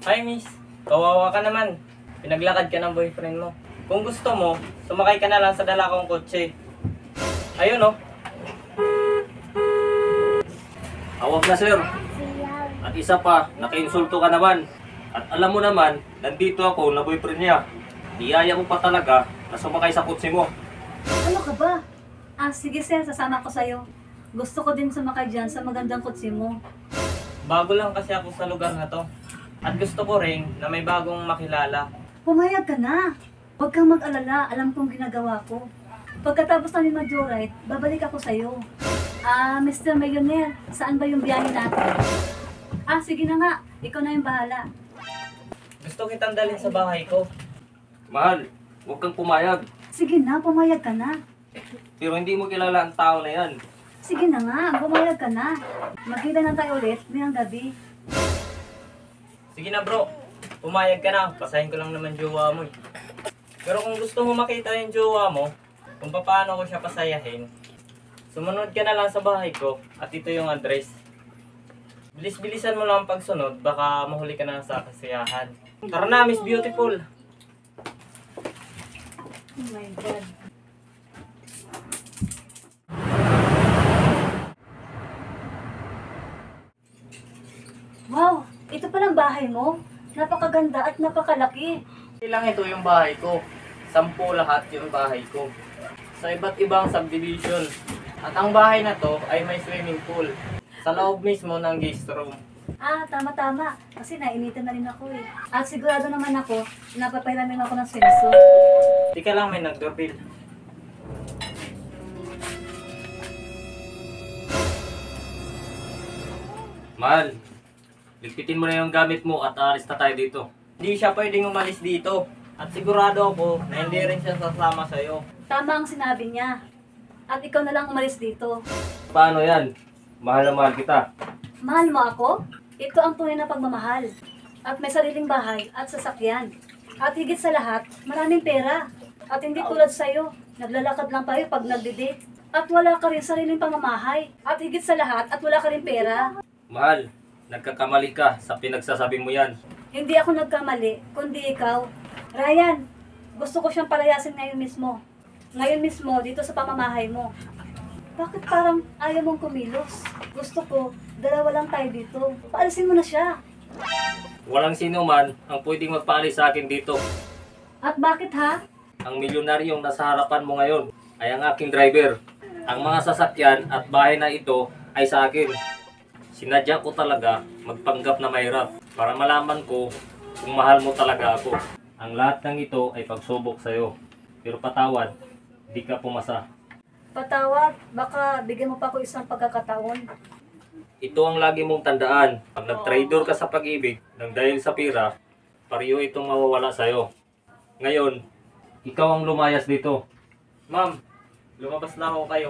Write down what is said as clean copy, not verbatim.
Hi miss, kawawa ka naman. Pinaglakad ka ng boyfriend mo. Kung gusto mo, sumakay ka na lang sa dala kong kotse. Ayun oh. Awag na sir. At isa pa, naka-insulto ka naman. At alam mo naman, nandito ako na boyfriend niya. Iyaya mo pa talaga na sumakay sa kotse mo. Ano ka ba? Sige sir, sasama ko sa'yo. Gusto ko din sumakay dyan sa magandang kotse mo. Bago lang kasi ako sa lugar na to. At gusto ko rin na may bagong makilala. Pumayag ka na. Huwag kang mag-alala, alam kong ginagawa ko. Pagkatapos namin mag-joyride, babalik ako sa'yo. Mr. Millionaire, saan ba yung biyahe natin? Sige na nga, ikaw na yung bahala. Gusto kitang dalhin sa bahay ko. Mahal, huwag kang pumayag. Sige na, pumayag ka na. Pero hindi mo kilala ang tao na yan. Sige na nga, pumayag ka na. Magkita na tayo ulit ngayong gabi. Sige na bro, pumayag ka na. Pasahin ko lang naman jowa mo eh. Pero kung gusto mo makita yung jowa mo, kung paano ko siya pasayahin, sumunod ka na lang sa bahay ko at ito yung address. Bilis-bilisan mo lang ang pagsunod, baka mahuli ka na sa kasiyahan. Tara na, Miss Beautiful! Oh my God. Wow, ito palang bahay mo. Napakaganda at napakalaki. Hindi lang ito yung bahay ko. 10 lahat yung bahay ko. Sa iba't ibang subdivision. At ang bahay na to ay may swimming pool. Sa loob mismo ng guest room. Tama-tama. Kasi nainitan na rin ako eh. At sigurado naman ako, napapailamin ako ng swimsuit. Tika lang, may nag-doorbell. Mahal, ligpitin mo na yung gamit mo at aalis na tayo dito. Hindi siya pwedeng umalis dito. At sigurado ako na hindi rin siya sasama sa'yo. Tama ang sinabi niya. At ikaw na lang umalis dito. Paano yan? Mahal na mahal kita. Mahal mo ako? Ito ang tunay na pagmamahal. At may sariling bahay at sasakyan. At higit sa lahat, maraming pera. At hindi tulad sa'yo, naglalakad lang tayo pag nagde-date. At wala ka rin sariling pamamahay. At higit sa lahat, at wala ka rin pera. Mahal, nagkakamali ka sa pinagsasabi mo yan. Hindi ako nagkamali, kundi ikaw. Ryan, gusto ko siyang palayasin ngayon mismo. Ngayon mismo, dito sa pamamahay mo. Bakit parang ayaw mong kumilos? Gusto ko, dalawa lang tayo dito. Paalisin mo na siya. Walang sino man ang pwedeng magpaalis sa akin dito. At bakit ha? Ang milyonaryong nasa harapan mo ngayon ay ang aking driver. Ang mga sasakyan at bahay na ito ay sa akin. Sinadya ko talaga magpanggap na mahirap para malaman ko kung mahal mo talaga ako. Ang lahat ng ito ay pagsubok sa'yo. Pero patawad, di ka pumasa. Patawad, baka bigyan mo pa ako isang pagkakataon. Ito ang lagi mong tandaan. Pag nag-traitor ka sa pag-ibig nang dahil sa pira, pariyo itong mawawala sa'yo. Ngayon, ikaw ang lumayas dito. Ma'am, lumabas na ako kayo.